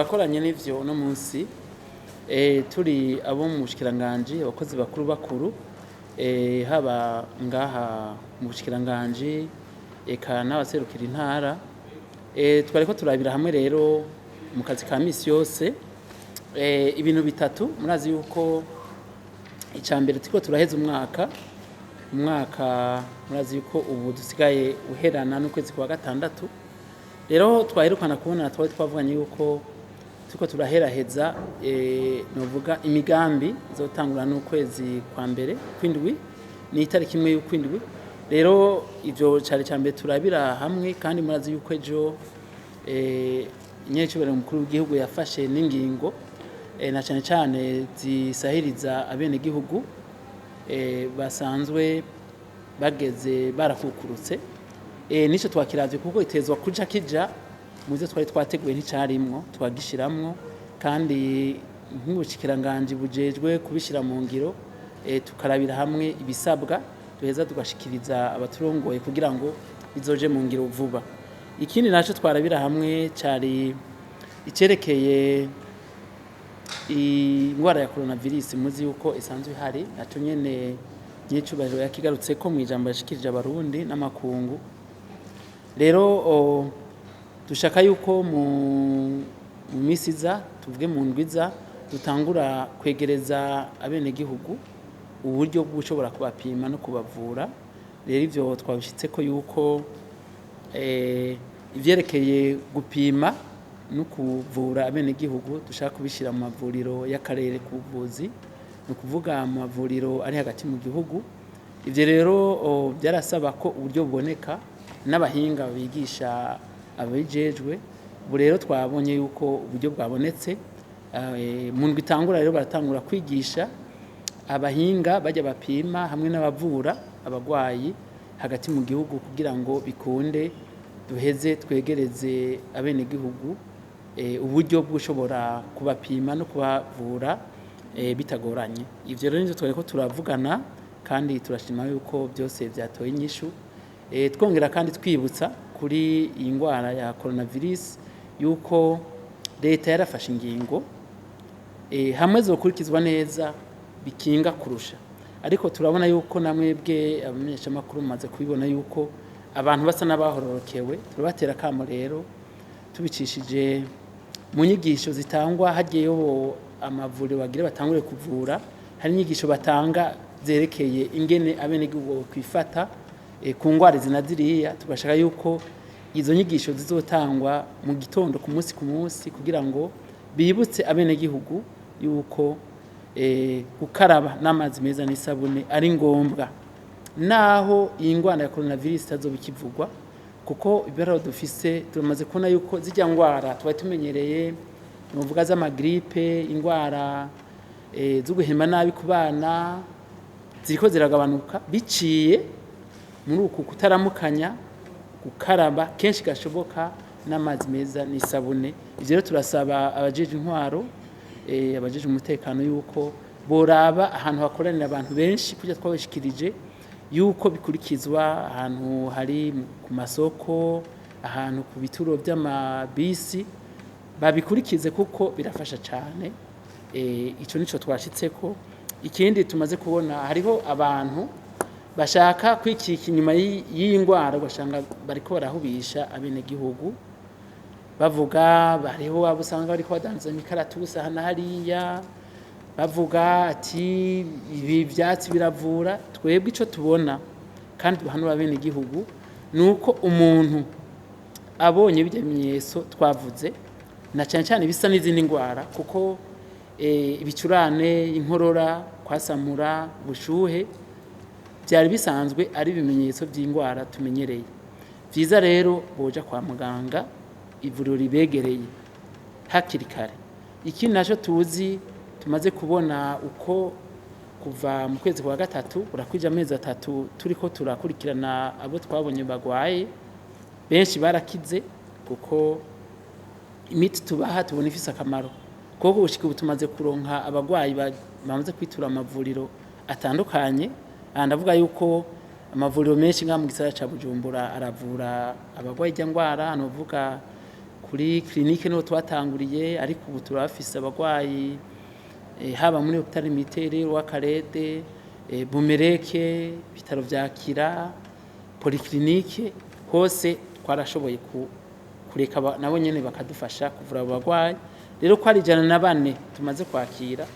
twakoranye n'ivyo no munsi turi abo mu bushikiranganje abakozi bakuru haba ngaha mu bushikiranganje eka n'abaserukira intara twariko turabira hamwe rero mu kazi ka misi yose ibintu bitatu murazi yuko icambere tiko turaheza umwaka murazi yuko ubu dusigaye uherana n'ukwezi kwa gatandatu rero twaherukana kubona twavuganye yuko tuko turaheraheza novuga imigambi izotangura n'ukwezi kwa mbere kwindwi ni itariki imwe y'ukwindwi rero ivyo cyari cyambere turabira hamwe kandi murazi yuko ejo nyecubere mukuru w'igihugu yafashe n'ingingo na cyane cyane zisahiriza abene gihugu basanzwe bageze barakukurutse nico twakiravye kuko itezwa kuja kija muze twari twateguye nticarimwo twagishiramwo kandi nk'ubushikiranganje bujejwe kubishira mu ngiro tukarabira hamwe ibisabwa duheza tugashikiriza abaturongoye kugira ngo bizoje mu ngiro vuba ikindi naco twarabira hamwe cari icerekeye ingwara ya coronavirus muzi yuko isanzwe ihari naco nyene nyicubahiro yakigarutse ko mu ijambo yashikirije abarundi n'amakungu rero dushaka yuko mu misiza tuvuge mu ndwiza dutangura kwegereza abene gihugu uburyo bw'ushobora kubapima no kubavura rero ivyo twabishitse ko yuko ivyerekeye gupima no kuvura abene gihugu dushaka kubishira mu mavuriro y'akarere kuvuzi no kuvuga mu mavuriro ari hagati mu gihugu ivyo rero byarasaba ko uburyo buboneka n'abahinga bigisha abijejwe ubu rero twabonye yuko uburyo bwabonetse mu ndwi itangura rero baratangura kwigisha abahinga bajya bapima hamwe n'abavura abagwayi hagati mu gihugu kugira ngo bikunde duheze twegereze abene gihugu uburyo bw'ushobora kubapima no kubavura bitagoranye ivyo rero nivyo twariko turavugana kandi turashima yuko byose byatoye inyishu twongera kandi twibutsa kuri iyi ngwara ya coronavirus yuko leta yarafashe ingingo hamwe zokurikizwa neza bikinga kurusha ariko turabona yuko namwebwe abamenyesha makuru maze kubibona yuko abantu basa n'abahororokewe turabatera kamo rero tubicishije mu nyigisho zitangwa hagiyeyo amavuriro bagire batangure kuvura hari inyigisho batanga zerekeye ingene abene gihugu kwifata ku ngwara zinaziriya tugashaka yuko izo nyigisho zizotangwa mu gitondo ku munsi kugira ngo bibutse abene gihugu yuko gukaraba n'amazi meza n'isabune ari ngombwa naho iyi ngwara ya coronavirus itazobikivugwa kuko ibiraro dufise turamaze kubona yuko zijya ngwara tuba tumenyereye muvuga z'amagripe ingwara zo guhema nabi ku bana ziriko ziragabanuka biciye muri uku kutaramukanya gukaraba kenshi gashoboka n'amazi meza n'isabune ivyo rero turasaba abajeje intwaro abajeje umutekano yuko boraba ahantu hakoranira abantu benshi kujya twabashikirije yuko bikurikizwa ahantu hari ku masoko ahantu ku bituro by'amabisi babikurikize kuko birafasha cyane ico nico twashitseko ikindi tumaze kubona hariho abantu bashaka kwikika inyuma y'iyi ngwara bashanga bariko barahubisha abene gihugu bavuga bariho abusanga bariko badanza imikaratusi hana hariya bavuga ati ibi byatsi biravura twebwe ico tubona kandi duhanura abene gihugu nuko umuntu abonye bimenyetso twavuze na cyane cyane bisa n'izindi ngwara kuko ibicurane inkorora kwasamura bushuhe byari bisanzwe ari ibimenyetso by'ingwara tumenyereye byiza rero boja kwa muganga ivuriro ribegereye hakiri kare iki naco tuzi tumaze kubona uko kuva mu kwezi kwa gatatu urakwija amezi atatu turiko turakurikirana abo twabonye bagwaye benshi barakize kuko imiti tubaha tubona ifise akamaro kuko gushika ubu tumaze kuronka abagwayi bamaze kwitura amavuriro atandukanye ndavuga yuko amavuriro menshi nka mu gisagara ca Bujumbura aravura abagwayi jya ngwara novuga kuri clinique niho twatanguriye, ariko ubu turafise abagwayi haba muri hôpital militaire wa Karede, Bumereke, bitaro vya Kira, polyclinique, hose twarashoboye kureka nabo nyene bakadufasha kuvura abagwayi. Rero ko ari 104 tumaze kwakira,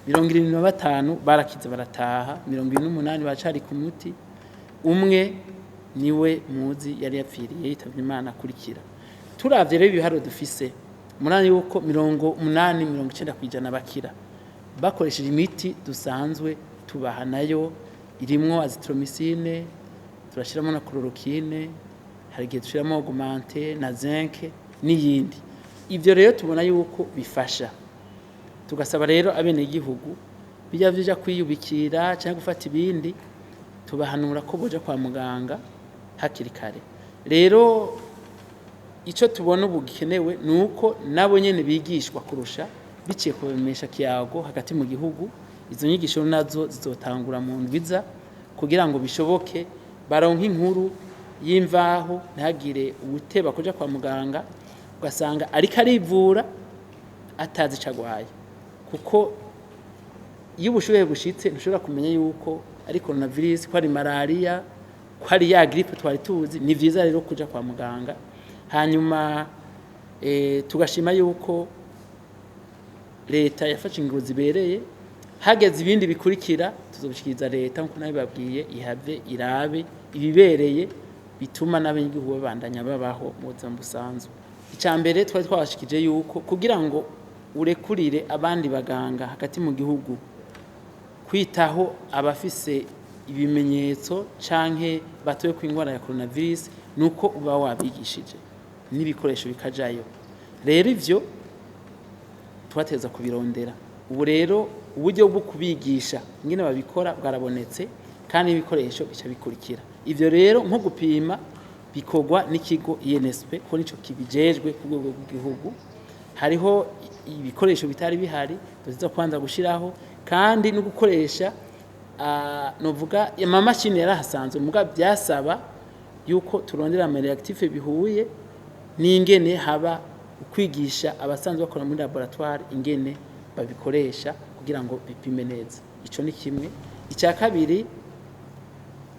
75 barakize barataha, 28 bacari ku muti, umwe niwe muzi yari yapfiriye yitavye Imana akurikira. Turavye rero ibiharo dufise munani yuko 80-90% bakira bakoresheje imiti dusanzwe tubaha nayo, irimwo azithromycine, turashiramo na chloroquine, hari igihe dushiramo augmente na zinc n'iyindi. Ivyo rero tubona yuko bifasha, tugasaba rero abene igihugu bijya vija kwiyubikira cyangwa gufata ibindi, tubahanura ko boja kwa muganga hakiri kare. Rero ico tubona ubu gikenewe nuko nabo nyene bigishwa kurusha biciye kubemesha kiyago hagati mu gihugu. Izo nyigisho nazo zizotangura mu ndwiza kugira ngo bishoboke baronka inkuru y'imvaho, ntagire ubuteba kuja kwa muganga ugasanga ariko arivura atazi cagwaye, kuko iyo ubushuhe bushitse ntushobora kumenya yuko ari coronavirus, ko ari malaria, ko ari ya grippe twari tuzi. Ni vyiza rero kuja kwa muganga, hanyuma tugashima yuko leta yafashe ingingo zibereye. Hageze ibindi bikurikira tuzobishikiriza leta nkuko nabibabwiye, ihave irabe ibibereye bituma n'abanyagihugu babandanya babaho mu buzima busanzwe. Icambere twari twabashikije yuko kugira ngo urekurire abandi baganga hagati mu gihugu kwitaho abafise ibimenyetso canke batoye ku ingwara ya coronavirus, nuko uba wabigishije n'ibikoresho bikajayo. Rero ivyo twateza kubirondera. Ubu rero uburyo bwo kubigisha ingene babikora bwarabonetse, kandi ibikoresho bica bikurikira. Ivyo rero nko gupima bikogwa n'ikigo INSP, ko nico kibijejwe ku rwego rw'igihugu. Hariho ibikoresho bitari bihari tuziza kwanza gushiraho, kandi no gukoresha novuga amamashini yarahasanzwe, muga byasaba yuko turondera amareactive bihuye n'ingene haba ukwigisha abasanzwe bakora muri laboratoire ingene babikoresha kugira ngo bipime neza. Ico ni kimwe. Icya kabiri,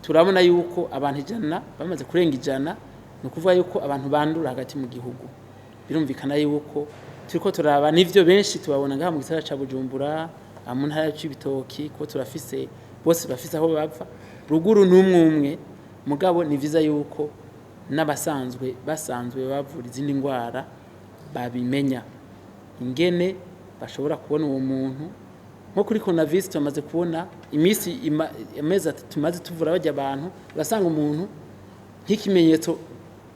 turabona yuko abantu 100 bamaze kurenga 100, no kuvuga yuko abantu bandura hagati mu gihugu. Birumvikana yuko turiko turaba nivyo benshi tubabona ngaha mu gisagara ca Bujumbura, mu ntara y'Ibitoki, ko turafise bose bafise aho bava ruguru n'umwe, mugabo ni viza yuko n'abasanzwe bavura izindi ngwara babimenya ingene bashobora kubona uwo muntu. Nko kuri coronavirus tumaze kubona amezi tumaze tuvura bajya abantu, basanga umuntu nk'ikimenyetso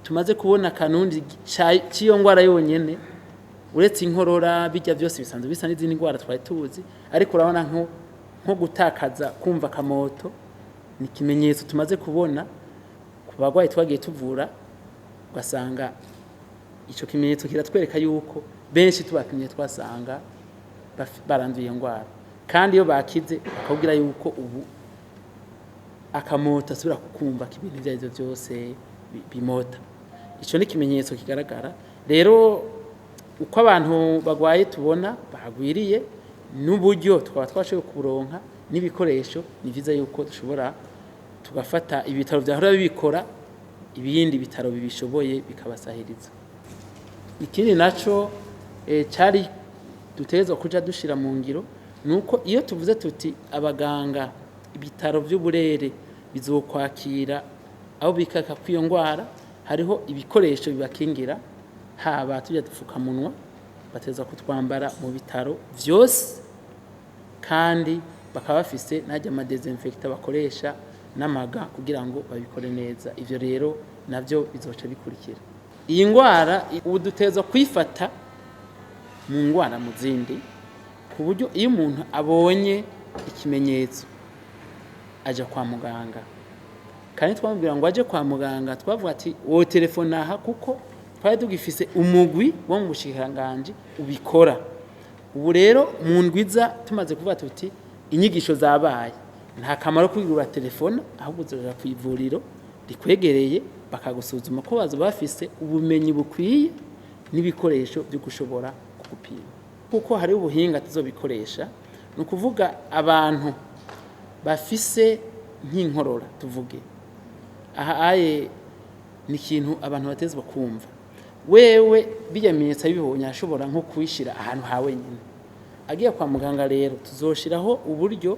tumaze kubona kanundi ciyo ngwara yonyene, uretse inkorora bijya byose bisanzwe bisa n'izindi ngwara twari tuzi, ariko urabona nko gutakaza kumva kamoto ni kimenyetso tumaze kubona ku bagwayi twagiye tuvura, ugasanga ico kimenyetso kiratwereka yuko benshi tubapimye twasanga baranduye ngwara. Kandi iyo bakize bakabwira yuko ubu akamoto asubira kukumva kibintu byazo byose bimota. Ico ni kimenyetso kigaragara. Rero uko abantu bagwaye tubona bahagwiriye, n'uburyo twaba twashoboye kuronka n'ibikoresho, ni viza yuko dushobora tugafata ibitaro byahora bibikora, ibindi bitaro bibishoboye bikabasahiriza. Ikindi naco cari dutezwa kuja dushira mu ngiro, nuko iyo tuvuze tuti abaganga ibitaro by'uburere bizokwakira aho bikaka kwiyo ngwara, hariho ibikoresho bibakingira, haba tujya dupfukamunwa bateza kutwambara mu bitaro vyose, kandi bakaba bafise najya ama desinfecta bakoresha n'amaga kugira ngo babikore neza. Ivyo rero navyo bizoca bikurikira. Iyi ngwara ubu duteza kwifata mu ngwara mu zindi, ku buryo iyo umuntu abonye ikimenyetso aja kwa muganga. Kandi twamubwira ngo aje kwa muganga, twavuga ati wo telefone aha, kuko twari tugifise umugwi wo mu bushikiranganje ubikora. Ubu rero mu ndwiza tumaze kuvuga tuti inyigisho zabaye, nta kamaro kwigura telefone, ahubwo uzoja ku ivuriro rikwegereye bakagusuzuma ko bazo bafise ubumenyi bukwiye n'ibikoresho byo gushobora kugupima kuko hari ubuhinga tuzobikoresha no kuvuga abantu bafise nk'inkorora tuvuge aha aye ni ikintu abantu batezwa kumva wewe biyamenyetsa bibonye ashobora nko kwishira ahantu hawe nyine agiye kwa muganga rero tuzoshiraho uburyo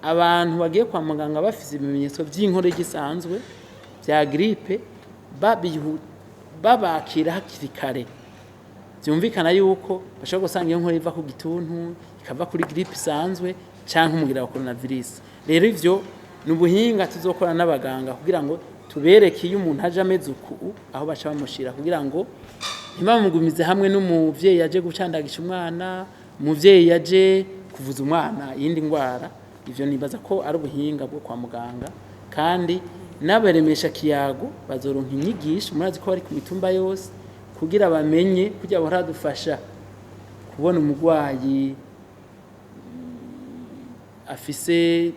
abantu bagiye kwa muganga bafise ibimenyetso by'inkore gisanzwe bya grippe babakira hakiri kare byumvikana yuko bashobora gusanga iyo nkore iva ku gituntu ikava kuri grippe isanzwe cyangwa umugira wa coronavirus rero ivyo nubuhinga tuzokora n'abaganga kugira ngo tubereke iyo umuntu aje ameze uku aho baca bamushira kugira ngo ntibamugumize hamwe n'umuvyeyi yaje gucandagisha umwana umuvyeyi yaje kuvuza umwana yindi ngwara ivyo nibaza ko ari ubuhinga bwo kwa muganga kandi n'abaremesha kiyago bazoronka inyigisho murazi ko bari ku mitumba yose kugira bamenye kujya baradufasha kubona umugwayi afise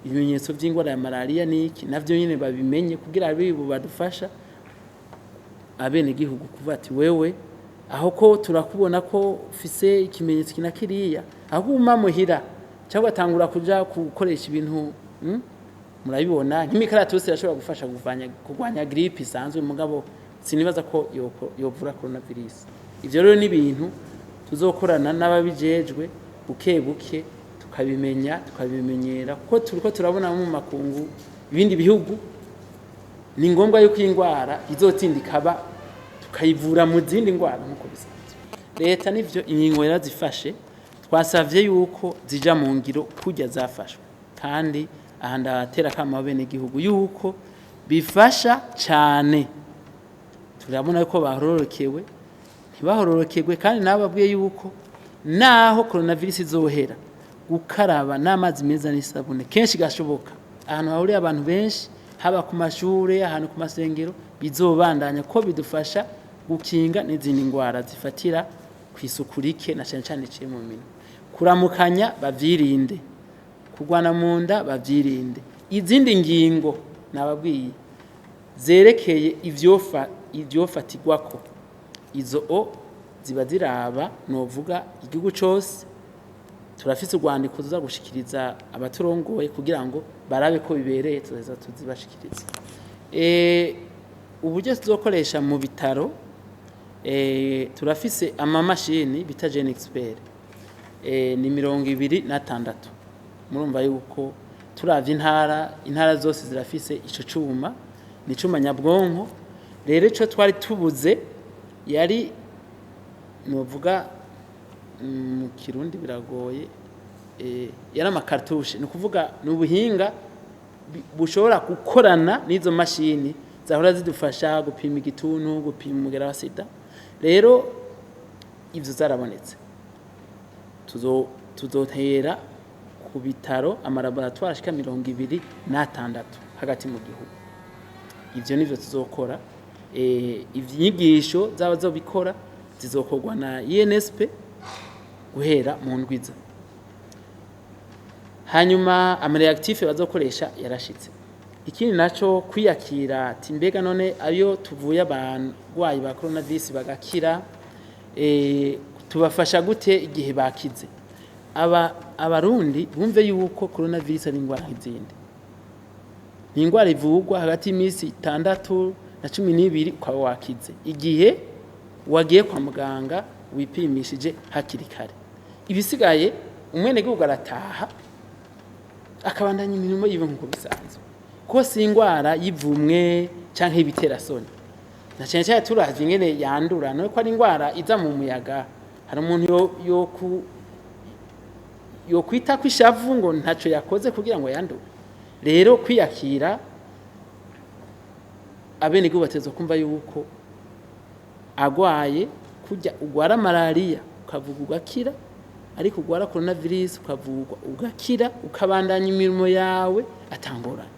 ibimenyetso by'ingwara ya malaria niki navyo nyine babimenye kugira abibu badufasha abene gihugu kuva ati wewe aho ko turakubona ko ufise ikimenyetso kinakiriya aho umamuhira cyangwa atangura kuja gukoresha ibintu murabibona nk'imikaratusi irashobora gufasha kugwanya grippe isanzwe mugabo sinibaza ko yovura coronavirus ivyo rero ni ibintu tuzokorana n'ababijejwe buke buke tukabimenyera kuko turiko turabona mu makungu ibindi bihugu ni ngombwa yuko ingwara izotindikaba tukayivura mu zindi ngwara nkuko bisanzwe leta nivyo ingingo yarazifashe twasavye yuko zija mu ngiro kujya zafashwe kandi aha ndatera kama bene gihugu yuko bifasha cyane turabona yuko bahororokewe ntibahororokerwe kandi nababwiye yuko naho coronavirus izohera gukaraba n'amazi meza n'isabune kenshi gashoboka ahantu hahuriye abantu benshi haba ku mashure ahantu ku masengero bizobandanya ko bidufasha gukinga n'izindi ngwara zifatira kwisuku rike na cyane cyane ciye mu minwe kuramukanya bavyirinde kugwana mu nda bavyirinde izindi ngingo nababwiye zerekeye ivyofatirwako izo ziba ziraba novuga igihugu cyose turafise urwandiko tuza gushikiriza abaturongoye kugira ngo barabe ko bibereye tuza tuzibashikiriza uburyo tuzokoresha mu bitaro turafise amamashini bita Gen Expert ni 26 murumva yuko turavye intara zose zirafise ico cuma ni cuma nyabwonko rero ico twari tubuze yari novuga mu kirundi biragoye yari amakartushe ni kuvuga n'ubuhinga bushobora gukorana n'izo mashini zahora zidufasha gupima igituntu gupima umugera wa sida rero ivyo zarabonetse tuzotera ku bitaro amalaboratoire ashika 26 hagati mu gihugu ivyo nivyo tuzokora ivyigisho zaba zo bikora zizokorwa na INSP guhera mu ndwiza hanyuma amareactif bazokoresha yarashitse ikindi naco kwiyakira timbega none ayo tuvuye abagwayi ba coronavirus bagakira tubafasha gute igihe bakize abarundi bumve yuko coronavirus ari ingwara nk'izindi ni ingwara ivugwa hagati y'imisi 6 na 12 ukaba wakize igihe wagiye kwa muganga wipimishije hakiri kare ibisigaye umwene gihugu arataha akabandanya imirimo yiwe nkuko bisanzwe ko si ingwara yivumwe canke ibiterasoni na cyane cyane turavye ingene yandura no ko ari ingwara iza mu muyaga hari umuntu yo kwita kwishavu ngo ntaco yakoze kugira ngo yandure rero kwiyakira abene gihugu batezo kumva yuko agwaye kujya ugwara malaria ukavuga ugakira ariko ugwara coronavirus ukavugwa ugakira ukabandanya imirimo yawe atangorana